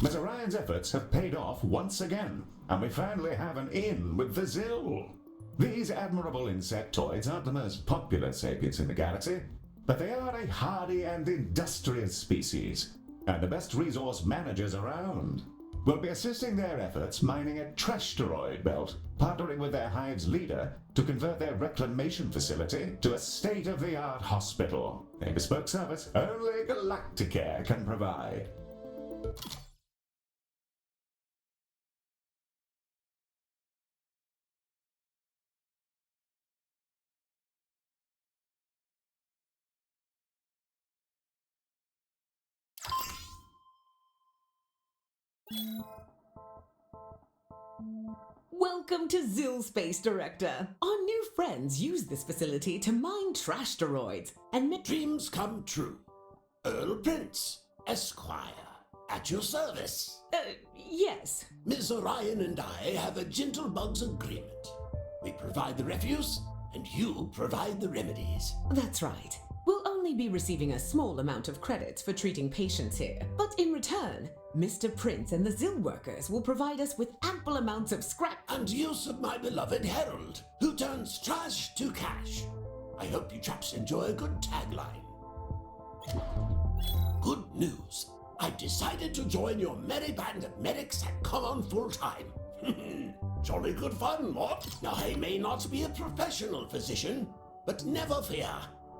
Miss Orion's efforts have paid off once again, and we finally have an in with the Zill. These admirable insectoids aren't the most popular sapients in the galaxy, but they are a hardy and industrious species, and the best resource managers around. We'll be assisting their efforts mining a trash-teroid belt, partnering with their hive's leader to convert their reclamation facility to a state-of-the-art hospital, a bespoke service only Galacticare can provide. Welcome to Zill Space Director. Our new friends use this facility to mine trash-teroids and Dreams come true. Earl Prince, Esquire, at your service. Yes. Ms. Orion and I have a gentle bugs agreement. We provide the refuse, and you provide the remedies. That's right. We'll only be receiving a small amount of credits for treating patients here, but in return, Mr. Prince and the Zill workers will provide us with ample amounts of scrap And use of my beloved Herald, who turns trash to cash. I hope you chaps enjoy a good tagline. Good news. I've decided to join your merry band of medics and come on full time. Jolly good fun, what? Now, I may not be a professional physician, but never fear.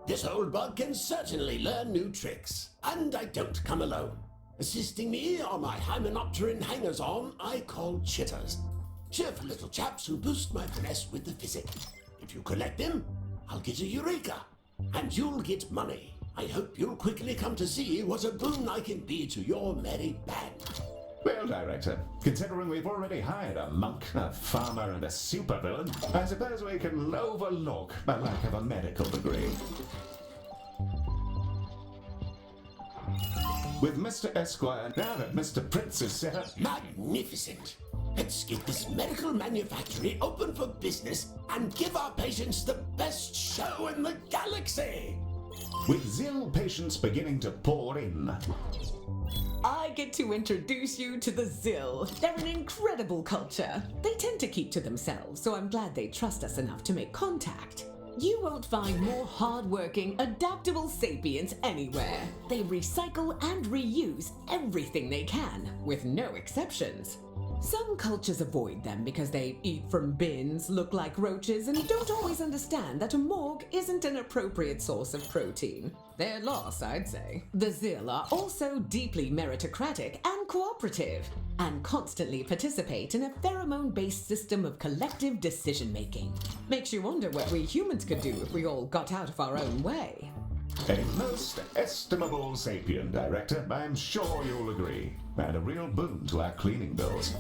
This old bug can certainly learn new tricks. And I don't come alone. Assisting me are my hymenopteran hangers-on I call chitters. Cheerful little chaps who boost my finesse with the physic. If you collect them, I'll get a eureka. And you'll get money. I hope you'll quickly come to see what a boon I can be to your merry band. Well, Director, considering we've already hired a monk, a farmer, and a supervillain, I suppose we can overlook the lack of a medical degree. With Mr. Esquire, now that Mr. Prince is set up... Magnificent! Let's get this medical manufactory open for business and give our patients the best show in the galaxy! With Zill patients beginning to pour in. I get to introduce you to the Zill. They're an incredible culture. They tend to keep to themselves, so I'm glad they trust us enough to make contact. You won't find more hardworking, adaptable sapients anywhere. They recycle and reuse everything they can, with no exceptions. Some cultures avoid them because they eat from bins, look like roaches, and don't always understand that a morgue isn't an appropriate source of protein. Their loss, I'd say. The Zill are also deeply meritocratic and cooperative, and constantly participate in a pheromone-based system of collective decision-making. Makes you wonder what we humans could do if we all got out of our own way. A most estimable sapient, Director, I'm sure you'll agree. And a real boon to our cleaning bills.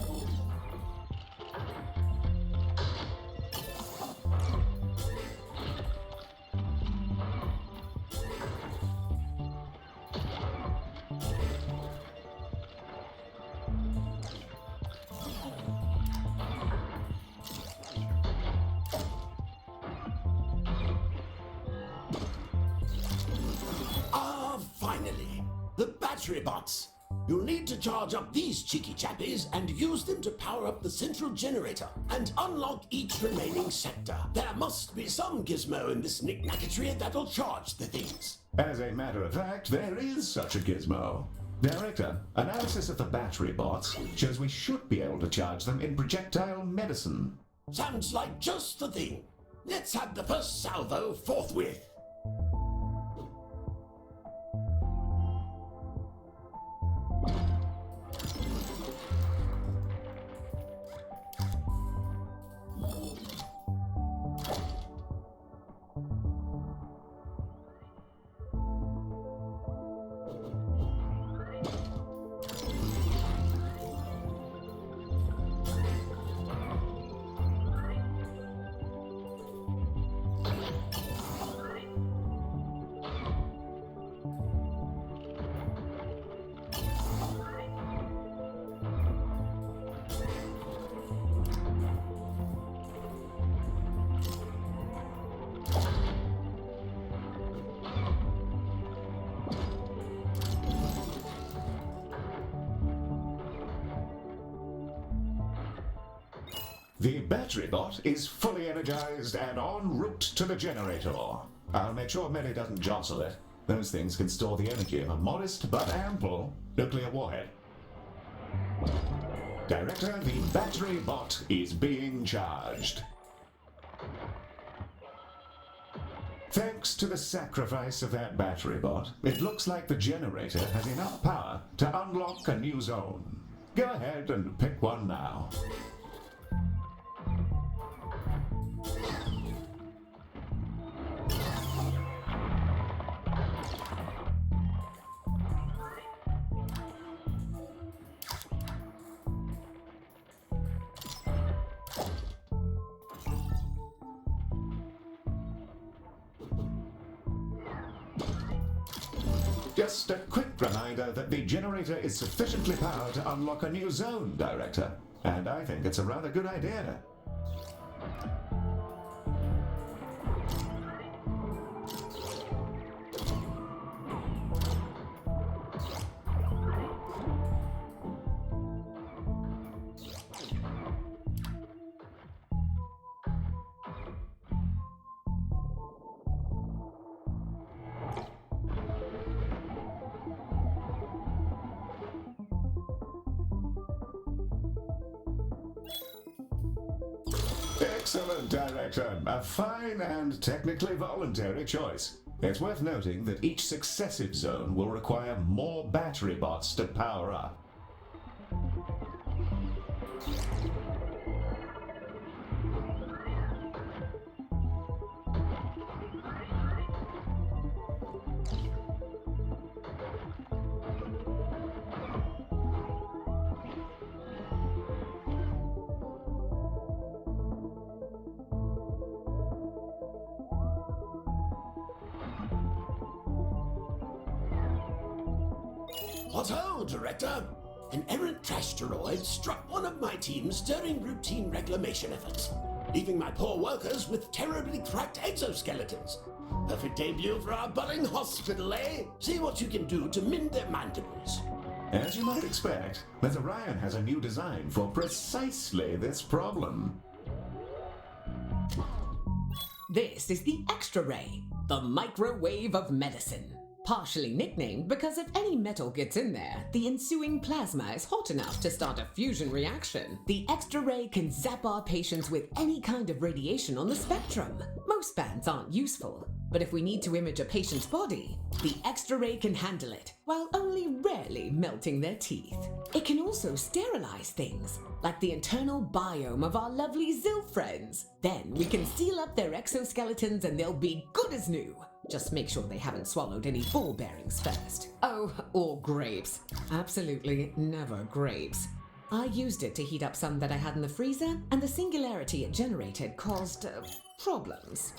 Finally, the battery bots. You'll need to charge up these cheeky chappies and use them to power up the central generator and unlock each remaining sector. There must be some gizmo in this knick-knacketry that'll charge the things. As a matter of fact, there is such a gizmo. Director, analysis of the battery bots shows we should be able to charge them in projectile medicine. Sounds like just the thing. Let's have the first salvo forthwith. The battery bot is fully energized and en route to the generator. I'll make sure Millie doesn't jostle it. Those things can store the energy of a modest but ample nuclear warhead. Director, the battery bot is being charged. Thanks to the sacrifice of that battery bot, it looks like the generator has enough power to unlock a new zone. Go ahead and pick one now. Just a quick reminder that the generator is sufficiently powered to unlock a new zone, Director. And I think it's a rather good idea. Excellent, Director. A fine and technically voluntary choice. It's worth noting that each successive zone will require more battery bots to power up. What-ho, Director! An errant trash-teroid struck one of my teams during routine reclamation efforts, leaving my poor workers with terribly cracked exoskeletons. Perfect debut for our budding hospital, eh? See what you can do to mend their mandibles. As you might expect, Orion has a new design for precisely this problem. This is the Extra Ray, the microwave of medicine. Partially nicknamed because if any metal gets in there, the ensuing plasma is hot enough to start a fusion reaction. The Extra Ray can zap our patients with any kind of radiation on the spectrum. Most bands aren't useful, but if we need to image a patient's body, the Extra Ray can handle it, while only rarely melting their teeth. It can also sterilize things, like the internal biome of our lovely Zill friends. Then we can seal up their exoskeletons and they'll be good as new. Just make sure they haven't swallowed any ball bearings first. Oh, or grapes. Absolutely never grapes. I used it to heat up some that I had in the freezer, and the singularity it generated caused problems.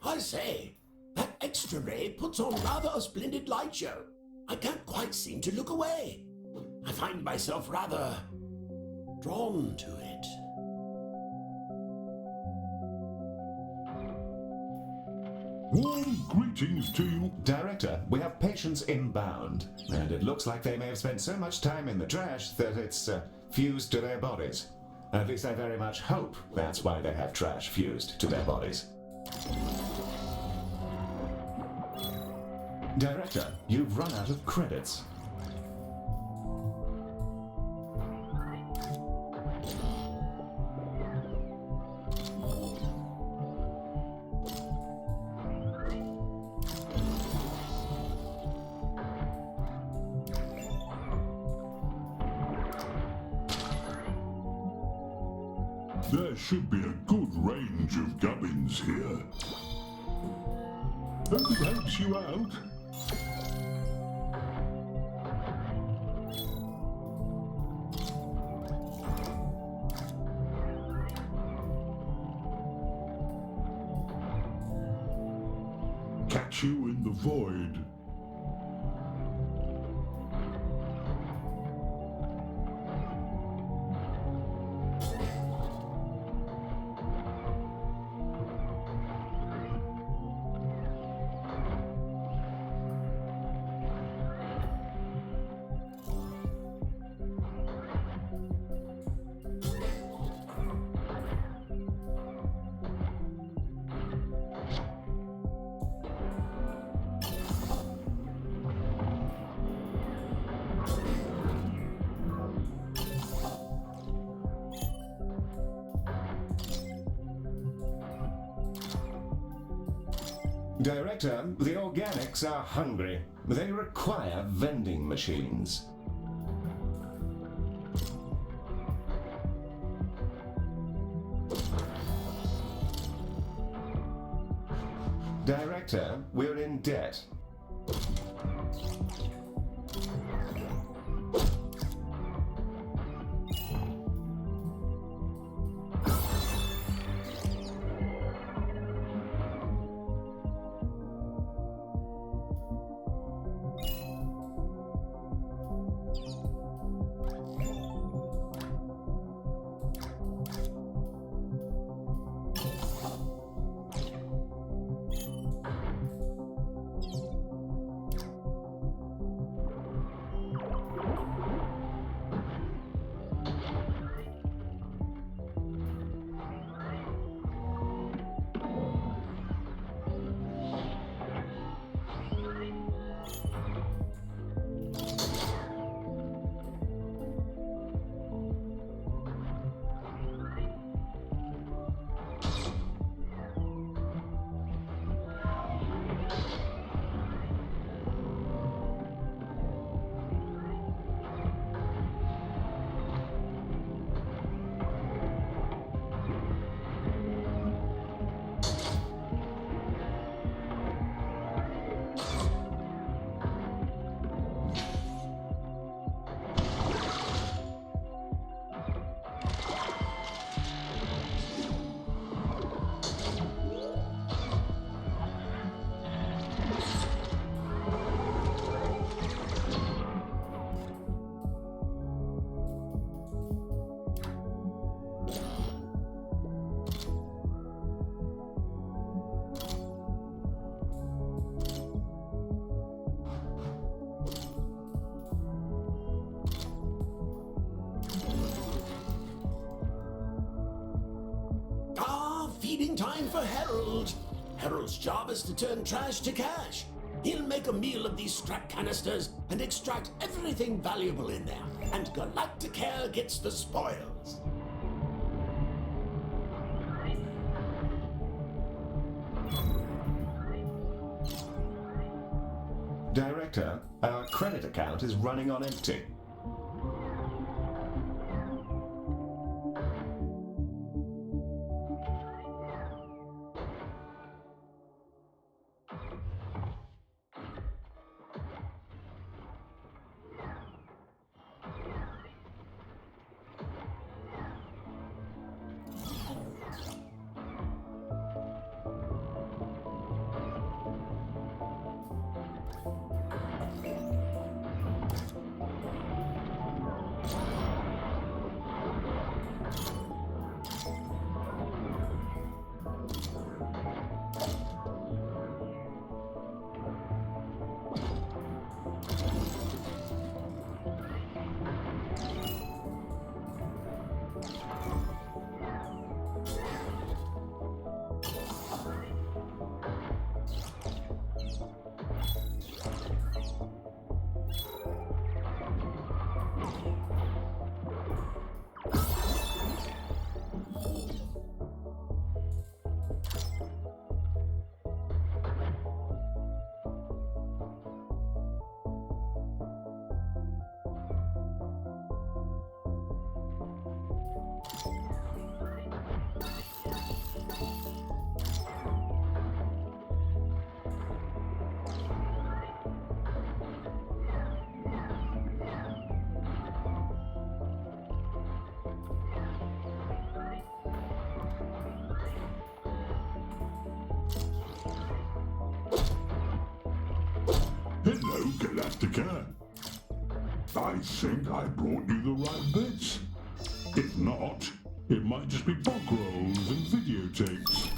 I say, that Extra Ray puts on rather a splendid light show. I can't quite seem to look away. I find myself rather drawn to it. Warm greetings to you. Director, we have patients inbound, and it looks like they may have spent so much time in the trash that it's fused to their bodies. At least I very much hope that's why they have trash fused to their bodies. Director, you've run out of credits. There should be a good range of gubbins here. Hope it helps you out. Catch you in the void. Director, the organics are hungry. They require vending machines. Director, we're in debt. Feeding time for Harold. Harold's job is to turn trash to cash. He'll make a meal of these scrap canisters and extract everything valuable in there. And Galacticare gets the spoils. Director, our credit account is running on empty. Hello, Galacticare. I think I brought you the right bits. If not, it might just be bog rolls and videotapes.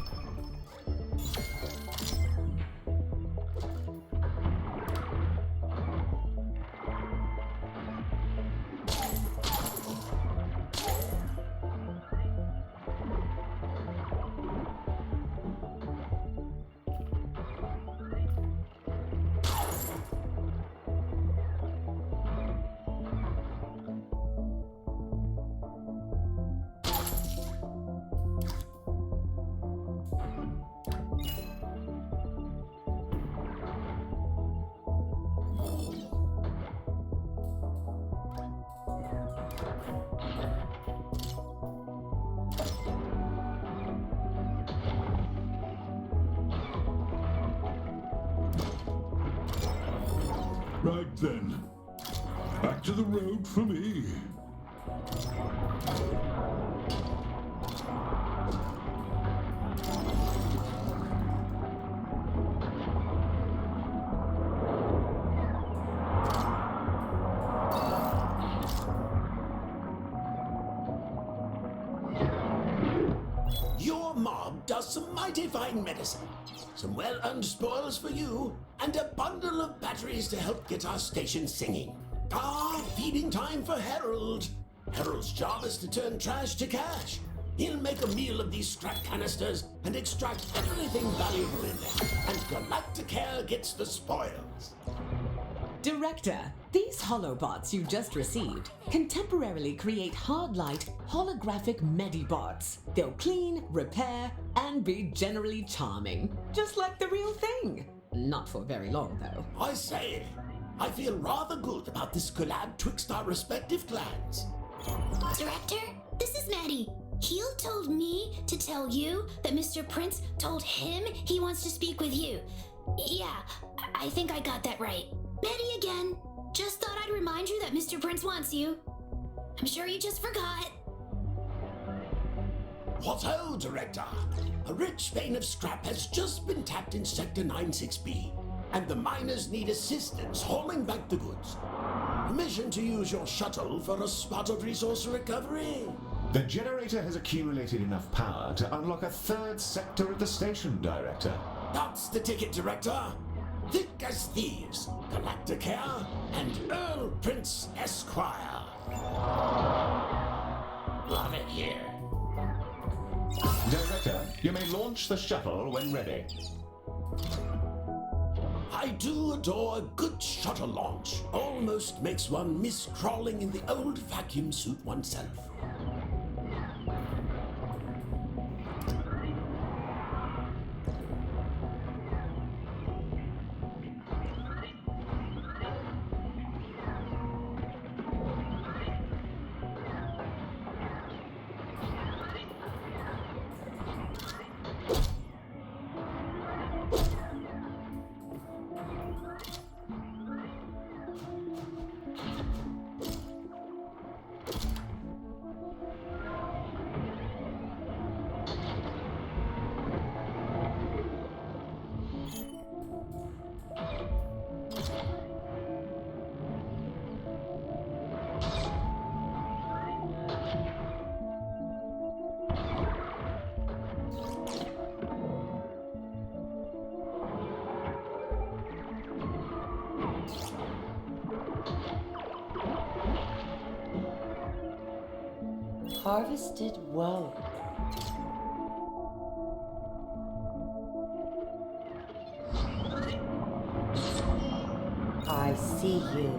then. Back to the road for me. Your mob does some mighty fine medicine, some well-earned spoils for you, and a bundle of batteries to help get our station singing. Feeding time for Harold. Harold's job is to turn trash to cash. He'll make a meal of these scrap canisters and extract everything valuable in them, and Galacticare gets the spoils. Director, these holobots you just received can temporarily create hard-light, holographic medibots. They'll clean, repair, and be generally charming, just like the real thing. Not for very long, though. I say, I feel rather good about this collab twixt our respective clans. Director, this is Maddie. Heel told me to tell you that Mr. Prince told him he wants to speak with you. Yeah, I think I got that right. Maddie again. Just thought I'd remind you that Mr. Prince wants you. I'm sure you just forgot. What ho, Director! A rich vein of scrap has just been tapped in Sector 96B, and the miners need assistance hauling back the goods. Permission to use your shuttle for a spot of resource recovery. The generator has accumulated enough power to unlock a third sector at the station, Director. That's the ticket, Director. Thick as thieves, Galacticare and Earl Prince Esquire. Love it here. Director, you may launch the shuttle when ready. I do adore a good shuttle launch. Almost makes one miss crawling in the old vacuum suit oneself. Harvested woe. I see you.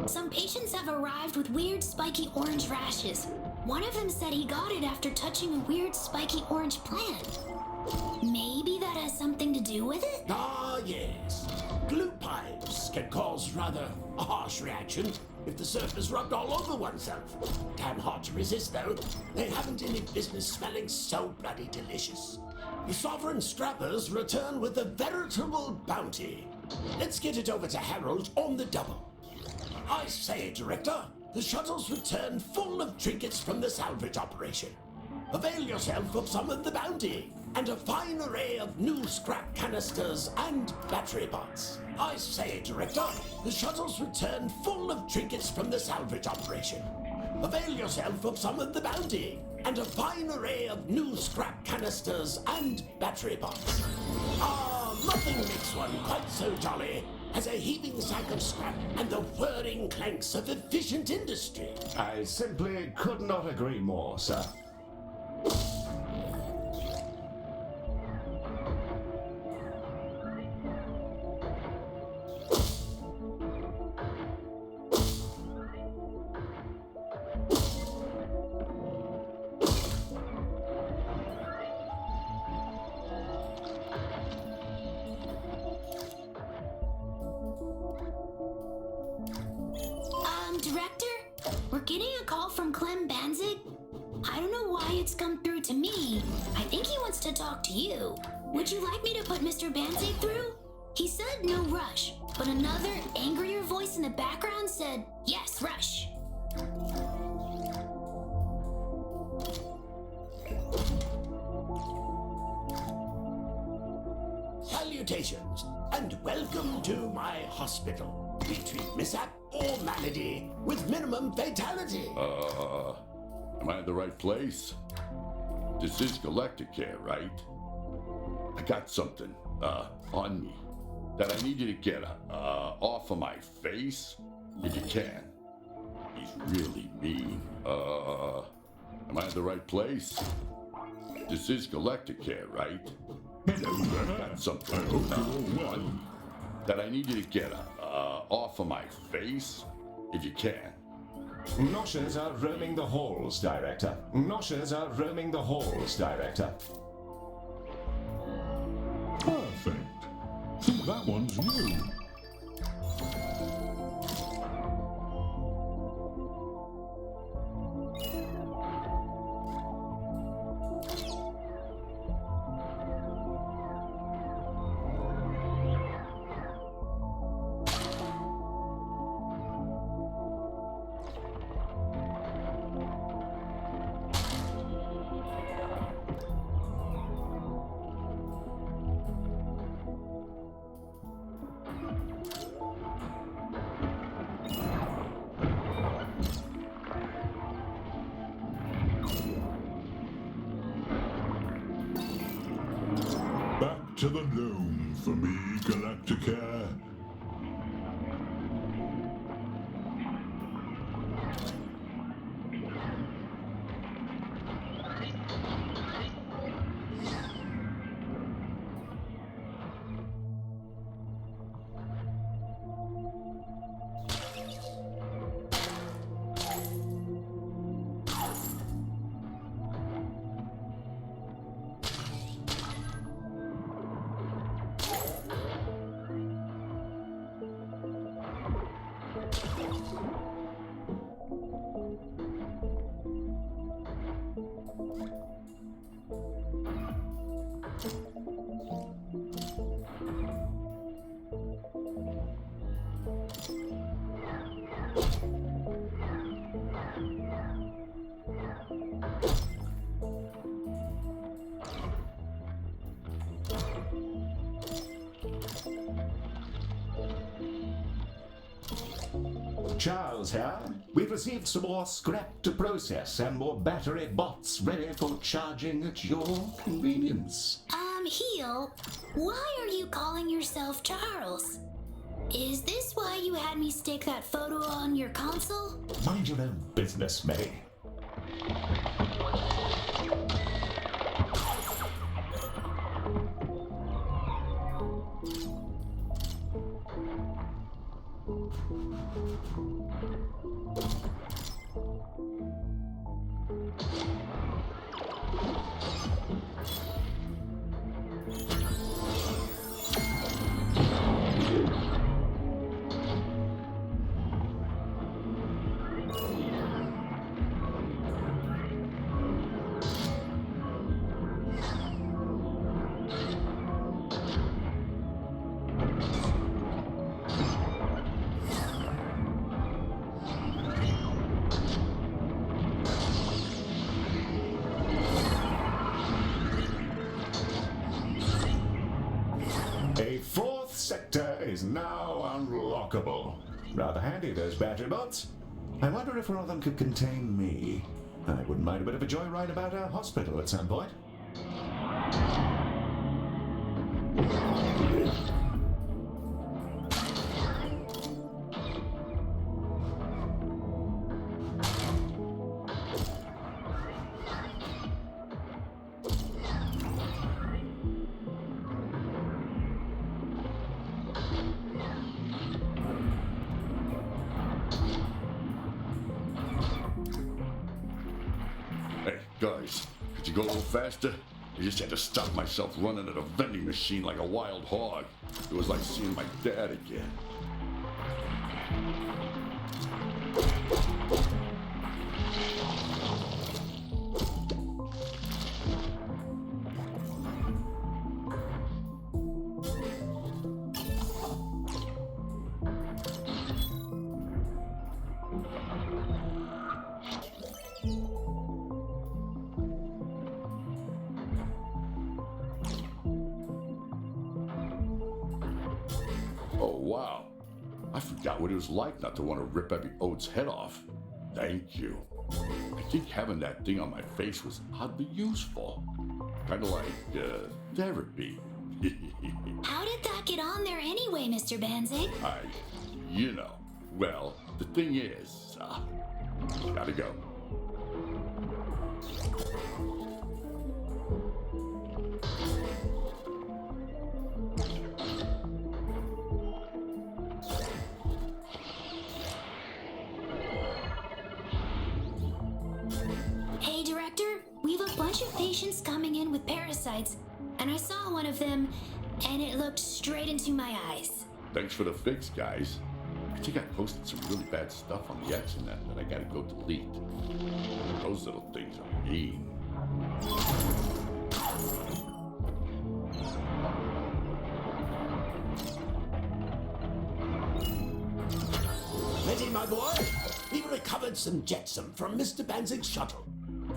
Some patients have arrived with weird spiky orange rashes. One of them said he got it after touching a weird spiky orange plant. Maybe that has something to do with it? Ah, yes. Glue pipes can cause rather a harsh reaction if the surface rubbed all over oneself. Damn hard to resist, though. They haven't any business smelling so bloody delicious. The Sovereign Scrappers return with a veritable bounty. Let's get it over to Harold on the double. I say, Director, the shuttles return full of trinkets from the salvage operation. Avail yourself of some of the bounty and a fine array of new scrap canisters and battery bots. I say, Director, the shuttles return full of trinkets from the salvage operation. Avail yourself of some of the bounty and a fine array of new scrap canisters and battery bots. Nothing makes one quite so jolly as a heaving sack of scrap and the whirring clanks of efficient industry. I simply could not agree more, sir. Director? We're getting a call from Clem Banzig. I don't know why it's come through to me. I think he wants to talk to you. Would you like me to put Mr. Banzig through? He said no rush, but another, angrier voice in the background said, yes, rush. Salutations, and welcome to my hospital. We treat mishap or malady with minimum fatality. Am I in the right place? This is Galacticare, right? I got something, on me that I need you to get, off of my face, if you can. He's really mean. Am I in the right place? This is Galacticare, right? Hello there. I got something, I hope you're all well. that I need you to get, off of my face, if you can. Noshers are roaming the halls, Director. Noshers are roaming the halls, Director. Perfect. See, that one's new. Back to the loom for me, Galacticare. Charles here. We've received some more scrap to process and more battery bots ready for charging at your convenience. Heel, why are you calling yourself Charles? Is this why you had me stick that photo on your console? Mind your own business, May. A fourth sector is now unlockable. Rather handy, those battery bots. I wonder if one of them could contain me. I wouldn't mind a bit of a joyride about our hospital at some point. Hey, guys, could you go a little faster? I just had to stop myself running at a vending machine like a wild hog. It was like seeing my dad again. wow. I forgot what it was like not to want to rip every oat's head off. Thank you. I think having that thing on my face was oddly useful. Kind of like, therapy. How did that get on there anyway, Mr. Banzig? Well, the thing is, gotta go. Hey, Director, we have a bunch of patients coming in with parasites, and I saw one of them, and it looked straight into my eyes. Thanks for the fix, guys. I think I posted some really bad stuff on the X-Net that I gotta go delete. Those little things are mean. Ready, my boy? We recovered some jetsam from Mr. Banzig's shuttle.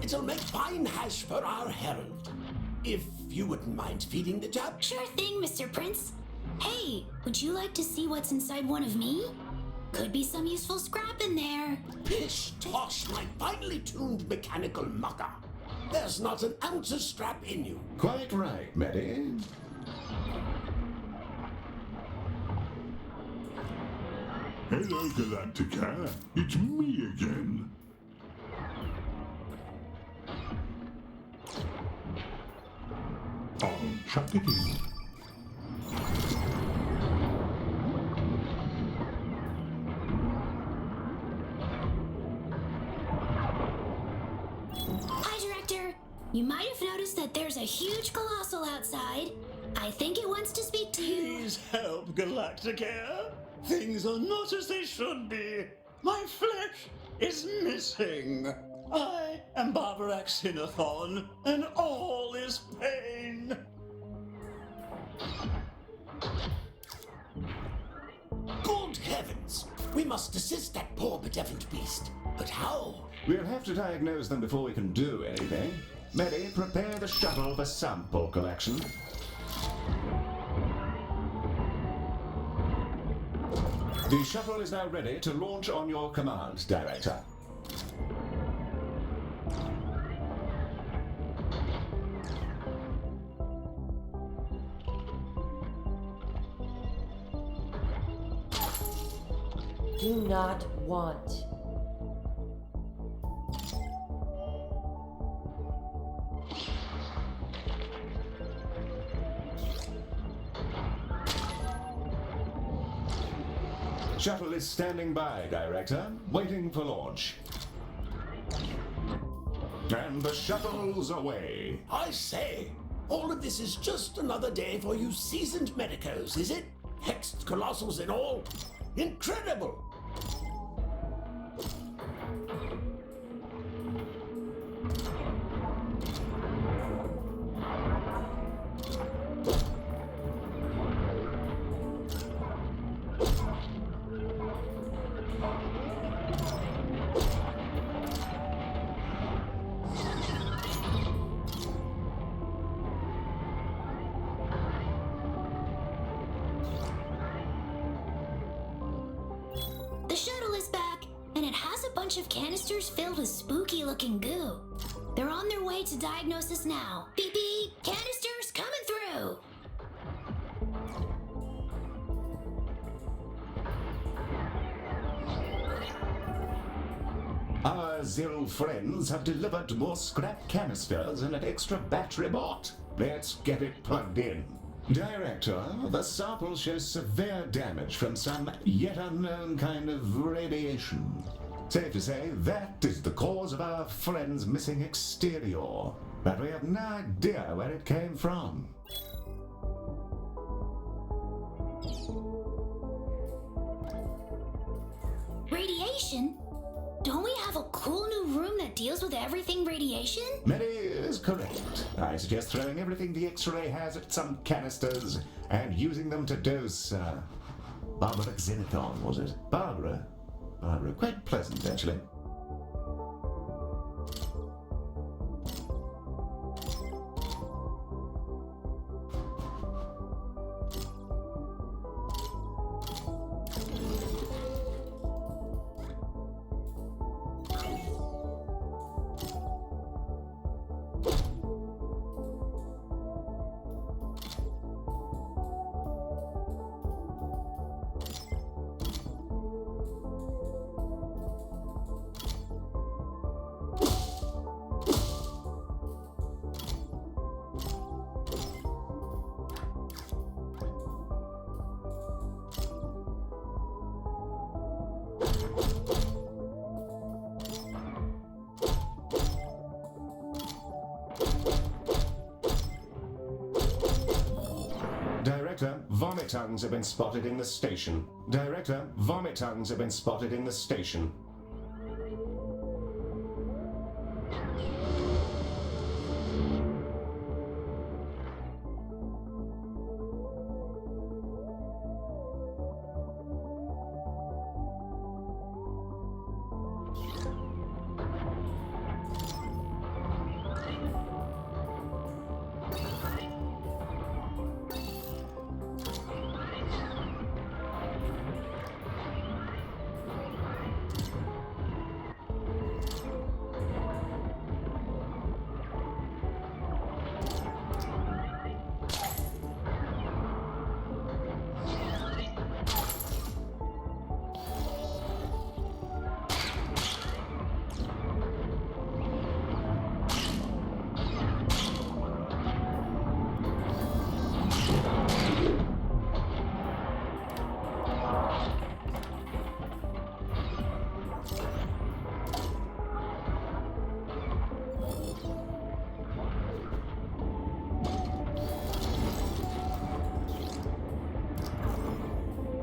It'll make fine hash for our herald. If you wouldn't mind feeding the chap. Sure thing, Mr. Prince. Hey, would you like to see what's inside one of me? Could be some useful scrap in there. Pish tosh, my finely tuned mechanical mucker. There's not an ounce of scrap in you. Quite right, Medi. Hello, Galacticare. It's me again. I'll chuck it in. Hi, Director. You might have noticed that there's a huge colossal outside. I think it wants to speak to you. Please help, Galacticare. Things are not as they should be. My flesh is missing. I am Barbarax Sinathon, and all is pain. Good heavens! We must assist that poor bedeviled beast. But how? We'll have to diagnose them before we can do anything. Medi, prepare the shuttle for sample collection. The shuttle is now ready to launch on your command, Director. Do not want. Shuttle is standing by, Director, waiting for launch. And the shuttle's away. I say, all of this is just another day for you seasoned medicos, is it? Hexed colossals and all? Incredible! The shuttle is back, and it has a bunch of canisters filled with spooky looking goo. They're on their way to diagnosis now. Beep beep! Canisters coming through! Our Zill friends have delivered more scrap canisters and an extra battery bot. Let's get it plugged in. Director, the sample shows severe damage from some yet unknown kind of radiation. Safe to say, that is the cause of our friend's missing exterior. But we have no idea where it came from. Radiation? Don't we have a cool new room that deals with everything radiation? Medi is correct. I suggest throwing everything the X-ray has at some canisters and using them to dose, Barbara Xenothon, was it? Barbara. Quite pleasant, actually. Director, vomit tongues have been spotted in the station. Director, vomit tongues have been spotted in the station.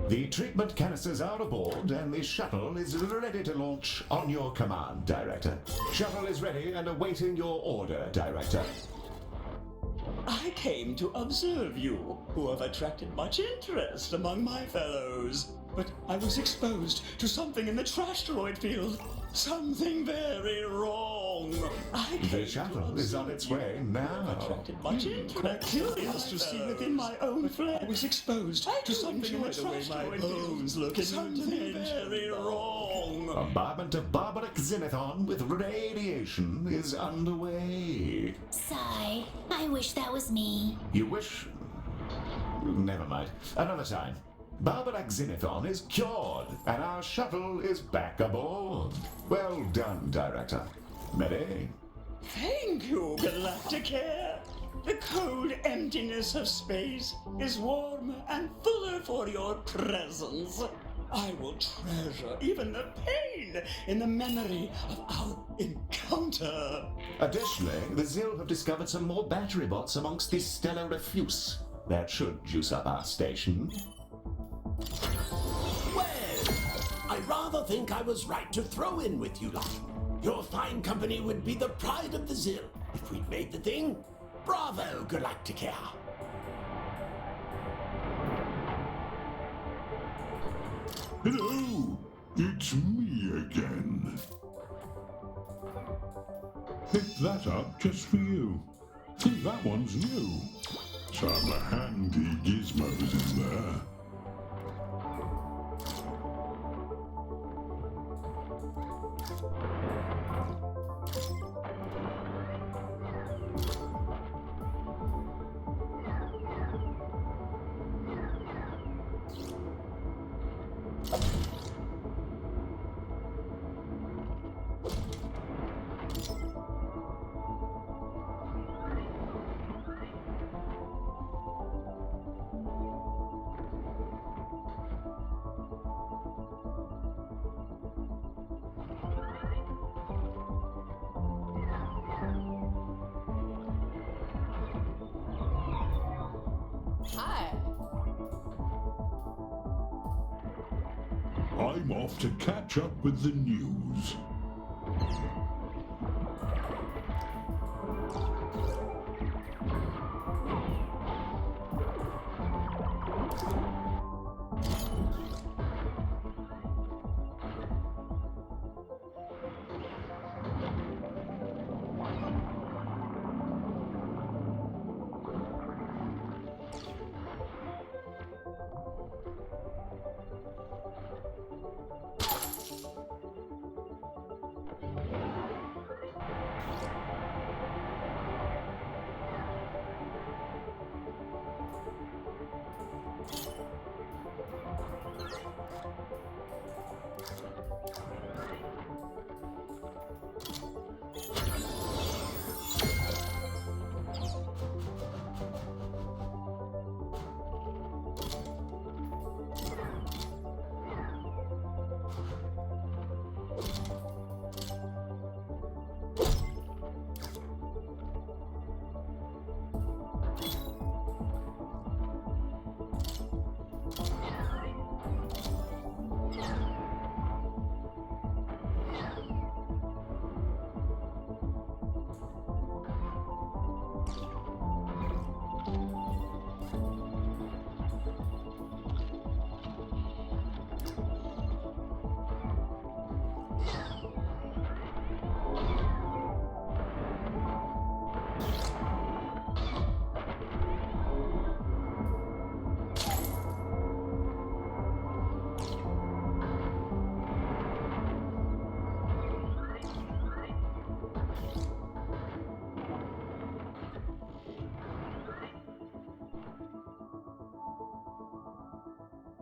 The treatment canisters are aboard and the shuttle is ready to launch on your command, Director. Shuttle is ready and awaiting your order, Director. I came to observe you, who have attracted much interest among my fellows. But I was exposed to something in the trash droid field. Something very wrong. The shuttle is on its way now. Attracted much interest. Curious to see within my own flesh. I was exposed to something in the trash droid bones looking something very wrong. Bombardment of barbaric Xenothon with radiation is underway. Sigh. I wish that was me. You wish? Never mind. Another time. Barbaric Xenothon is cured, and our shuttle is back aboard. Well done, Director. Ready? Thank you, Galacticare. The cold emptiness of space is warmer and fuller for your presence. I will treasure even the pain in the memory of our encounter. Additionally, the Zil have discovered some more battery bots amongst the stellar refuse. That should juice up our station. Well, I rather think I was right to throw in with you lot. Your fine company would be the pride of the Zil if we'd made the thing. Bravo, Galacticare. Hello, it's me again. Picked that up just for you. Think that one's new. Some handy gizmos in there. Hi. I'm off to catch up with the news.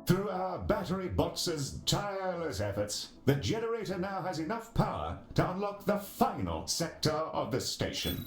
Through our battery bots' tireless efforts, the generator now has enough power to unlock the final sector of the station.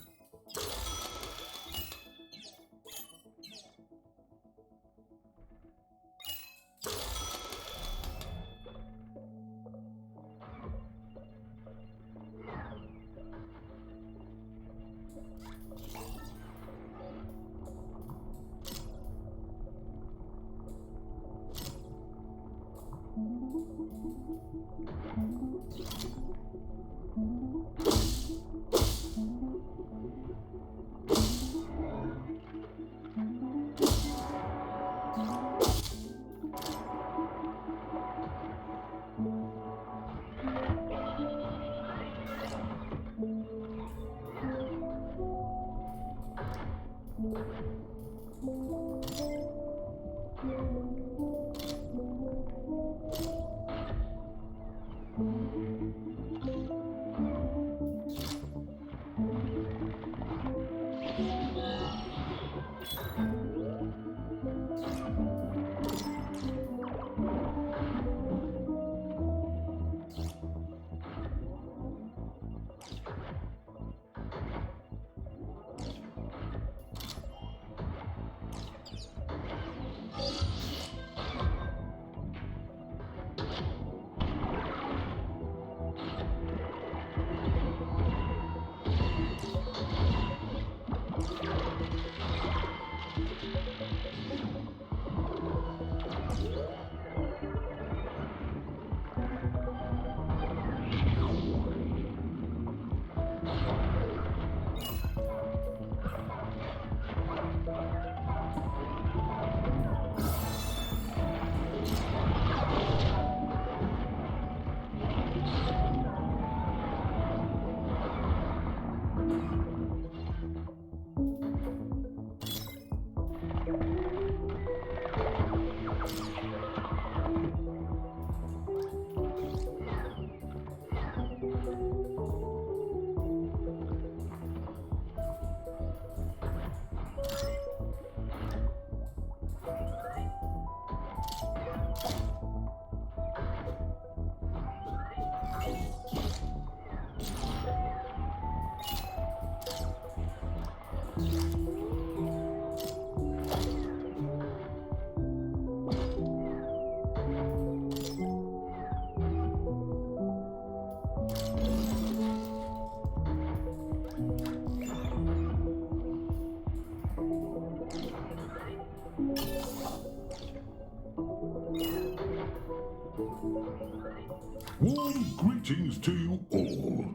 Warm greetings to you all.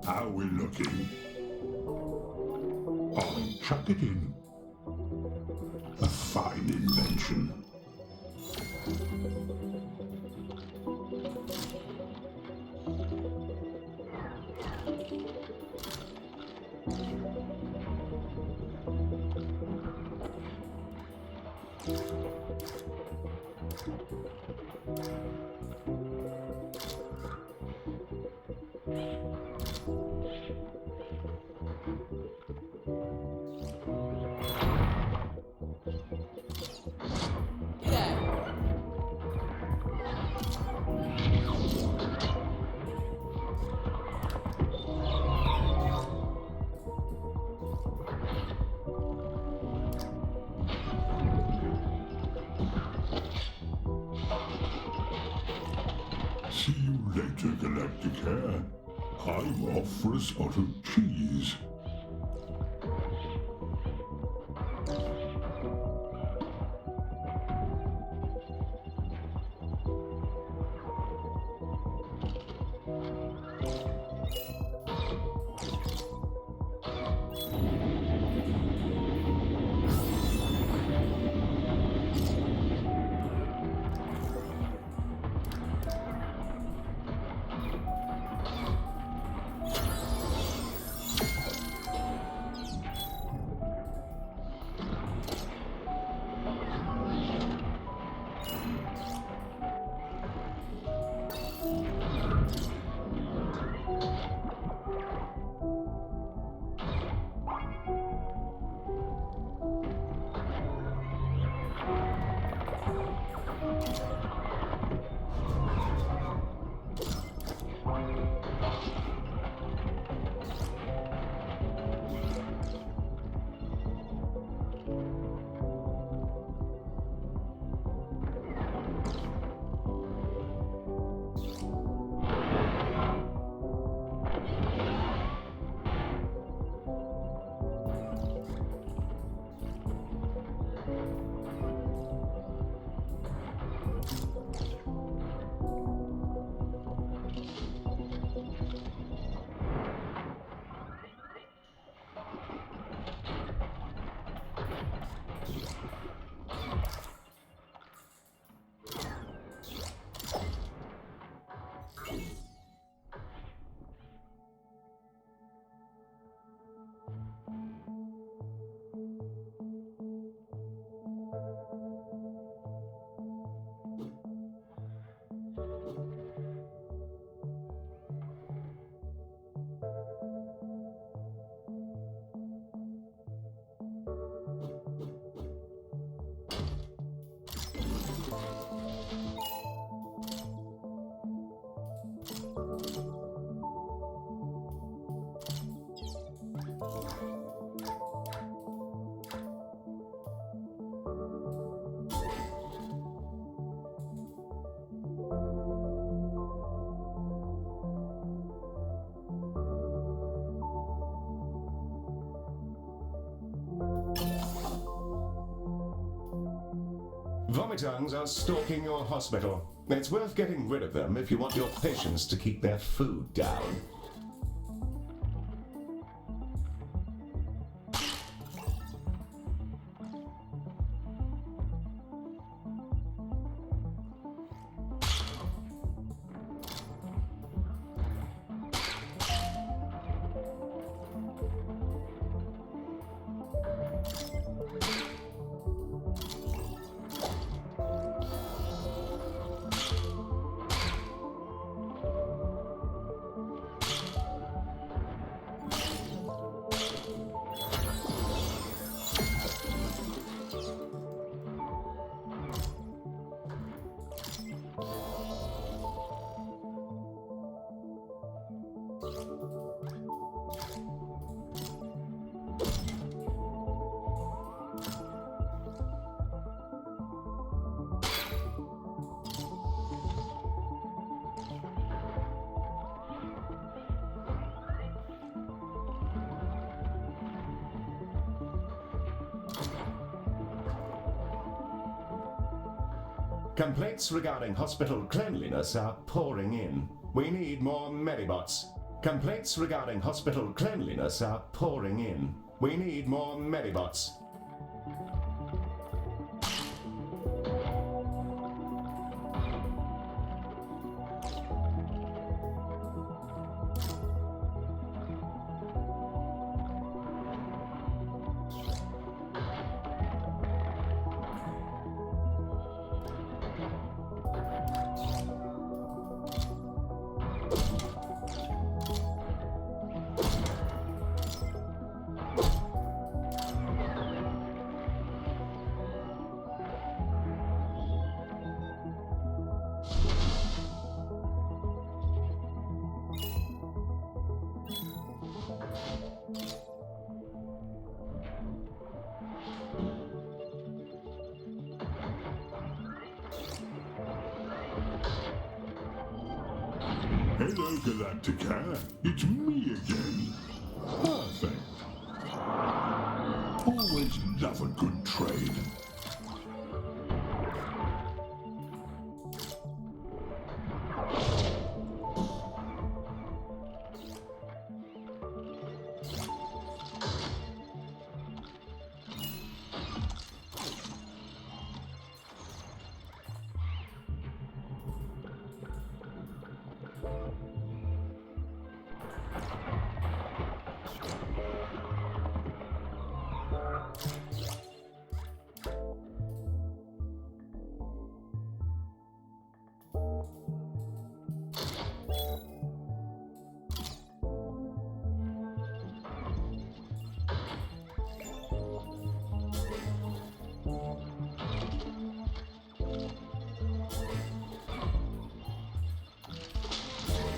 How we looking? I'll chuck it in. A fine invention. See you later, Galacticare. I'm off for a spot of cheese. Vomitungs are stalking your hospital. It's worth getting rid of them if you want your patients to keep their food down. Complaints regarding hospital cleanliness are pouring in. We need more Medibots. Complaints regarding hospital cleanliness are pouring in. We need more Medibots. Hello, Galacticare. It's me again. Perfect. Always love a good trade.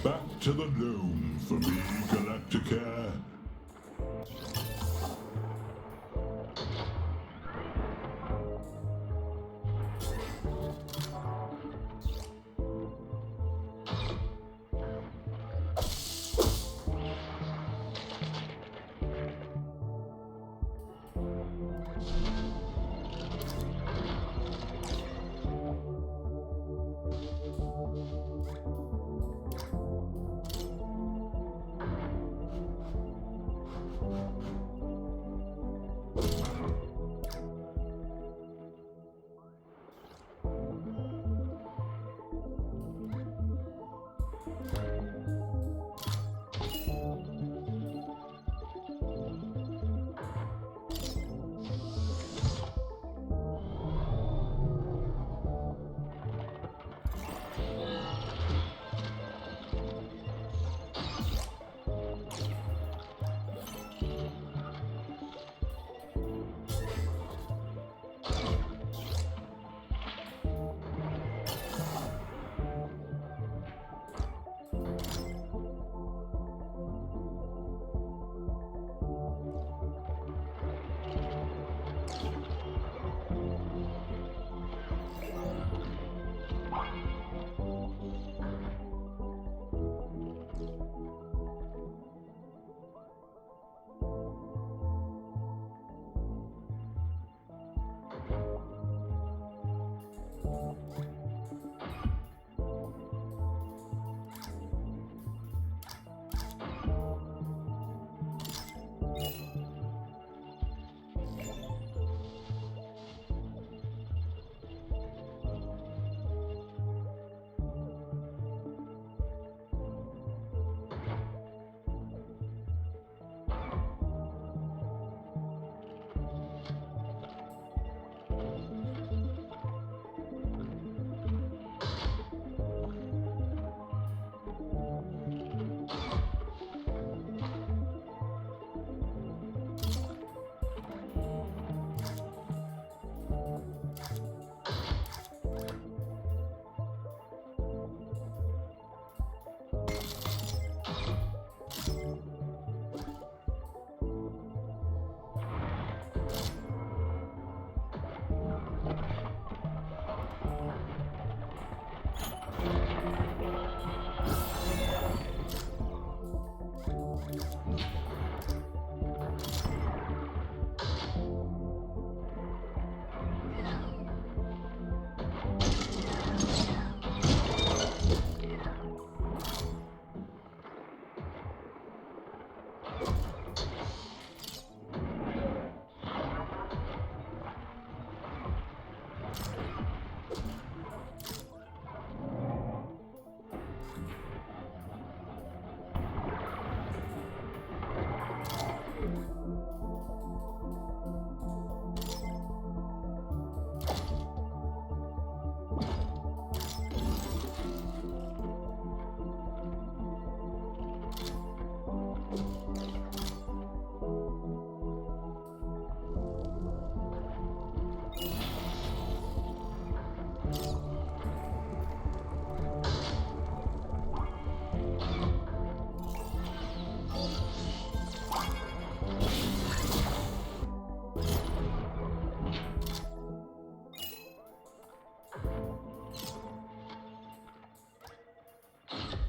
Back to the loom for me, Galacticare.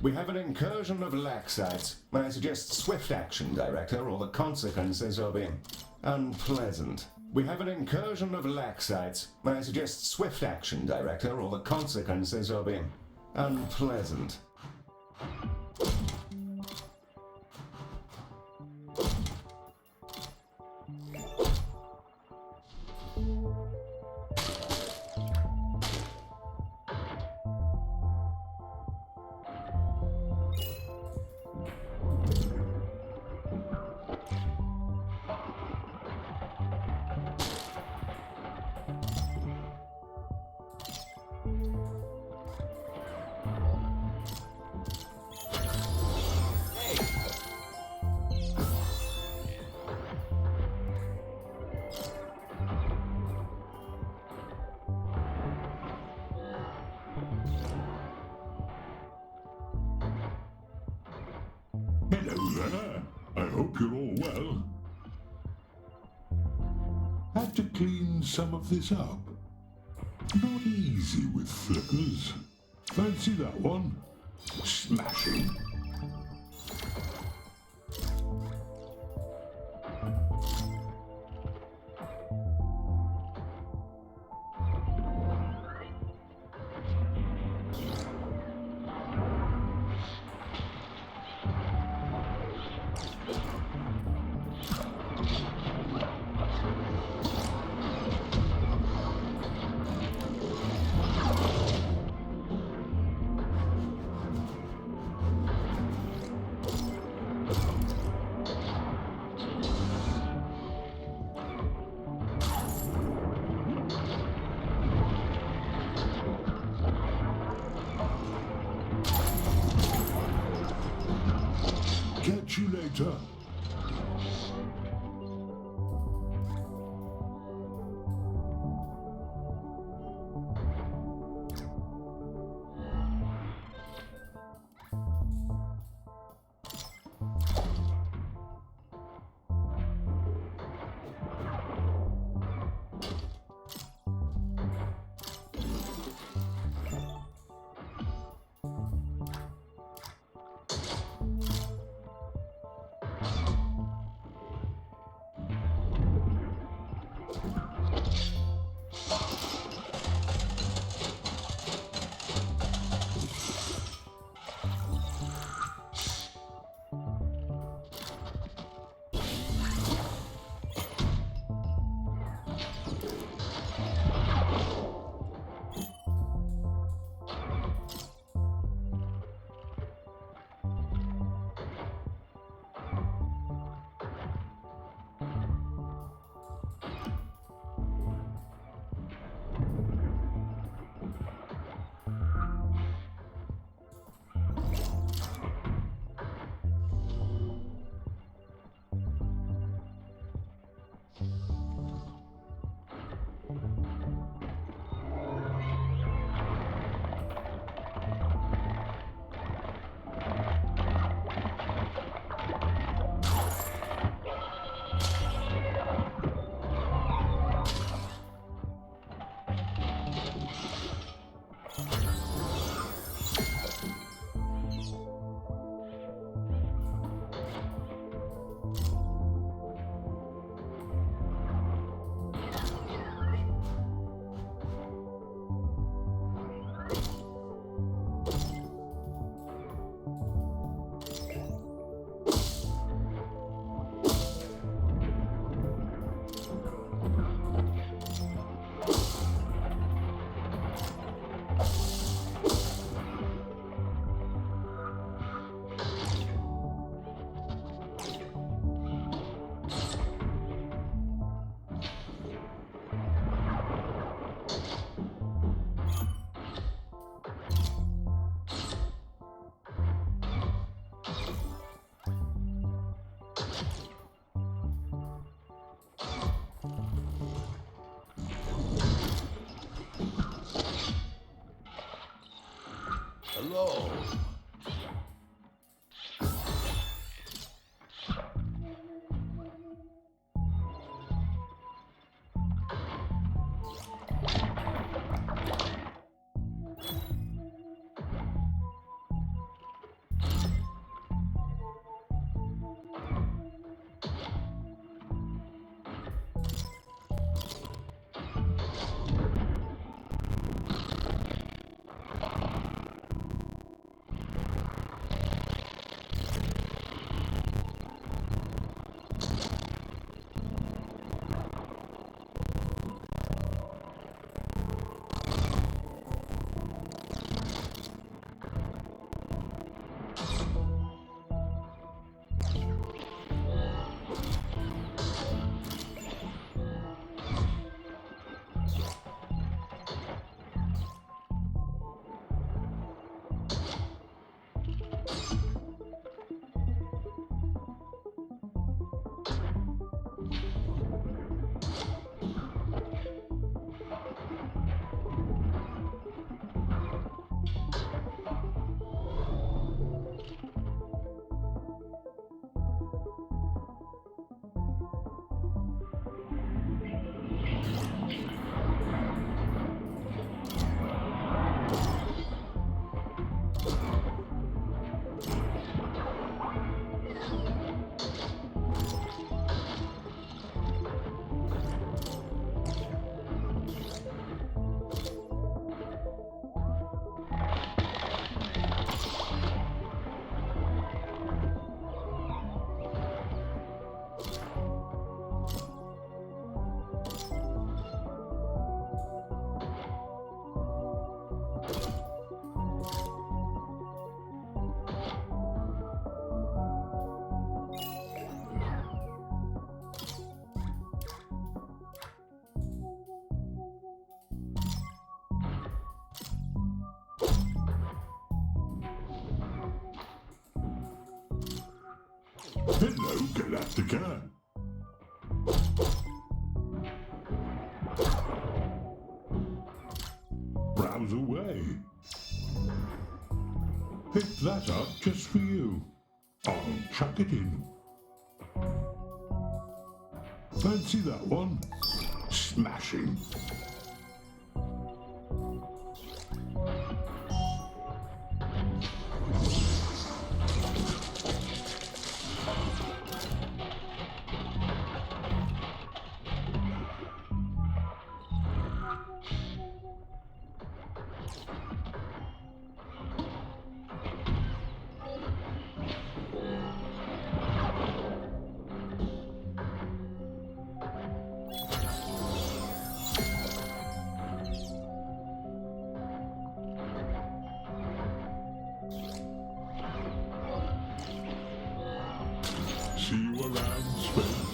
We have an incursion of Laxites. I suggest swift action, Director, or the consequences will be unpleasant. We have an incursion of Laxites. I suggest swift action, Director, or the consequences will be unpleasant. Hello there. I hope you're all well. Had to clean some of this up. Not easy with flippers. Fancy that one? Smashing. Catch you later. Hello. Hello, Galactica. Browse away. Pick that up just for you. I'll chuck it in. Fancy that one? Smashing. See you around space.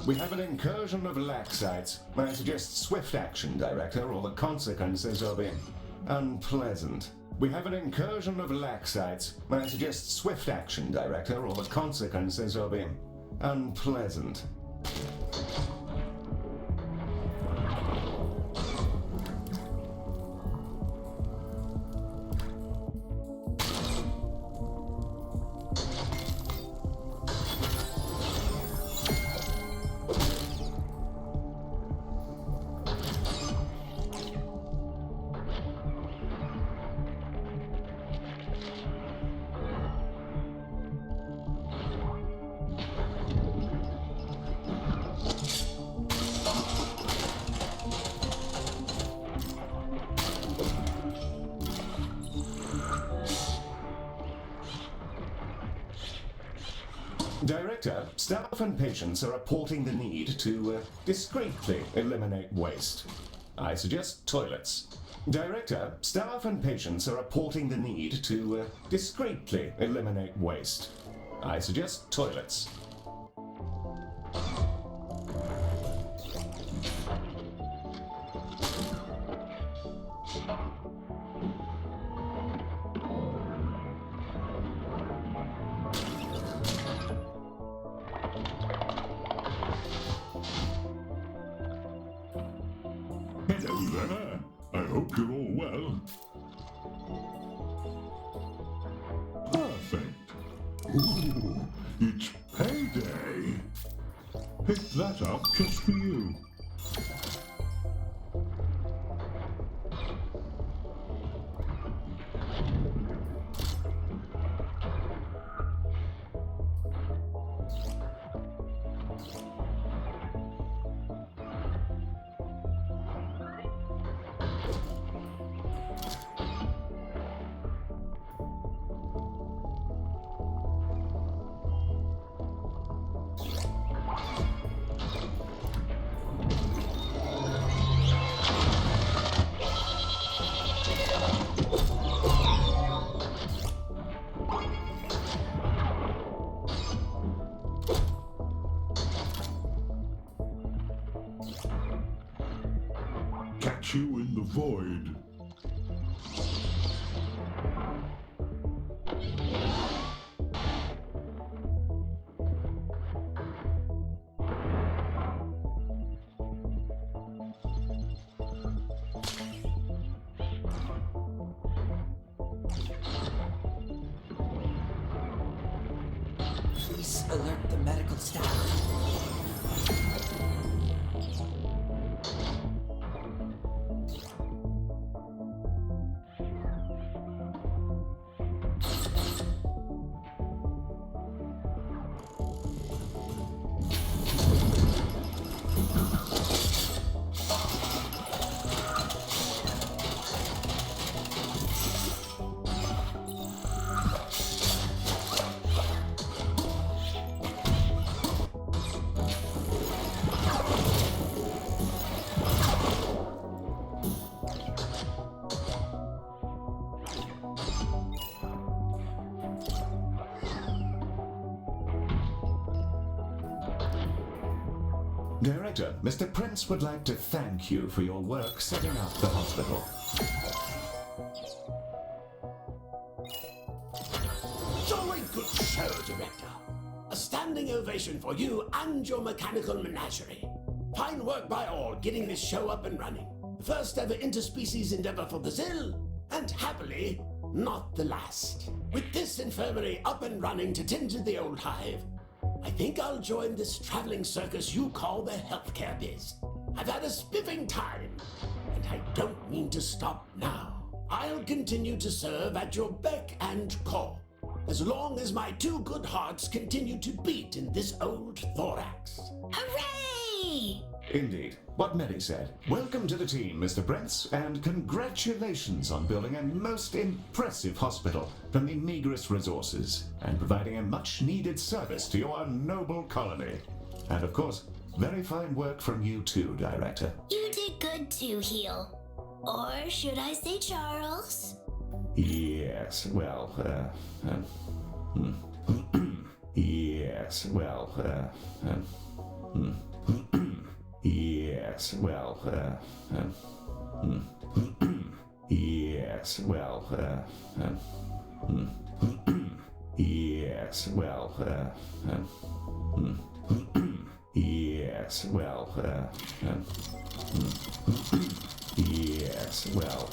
We have an incursion of Laxites. I suggest swift action, Director, or the consequences will be unpleasant. We have an incursion of Laxites. I suggest swift action, Director, or the consequences will be unpleasant. Director, staff and patients are reporting the need to discreetly eliminate waste. I suggest toilets. Director, staff and patients are reporting the need to discreetly eliminate waste. I suggest toilets. Hello there. I hope you're all well. Perfect. Ooh, it's payday. Pick that up just for you. Catch you in the void. Please alert the medical staff. Director, Mr. Prince would like to thank you for your work setting up the hospital. Jolly good show, Director. A standing ovation for you and your mechanical menagerie. Fine work by all getting this show up and running. The first ever interspecies endeavor for the Zill, and happily, not the last. With this infirmary up and running to tend to the old hive, I think I'll join this traveling circus you call the healthcare biz. I've had a spiffing time, and I don't mean to stop now. I'll continue to serve at your beck and call, as long as my two good hearts continue to beat in this old thorax. Hooray! Indeed. What Mary said. Welcome to the team, Mr. Prince, and congratulations on building a most impressive hospital from the meagerest resources and providing a much-needed service to your noble colony. And of course, very fine work from you too, Director. You did good too, Heel. Or should I say Charles? Yes, well, yes, well, yes, well, yes, well, yes, well, yes, well, yes, well,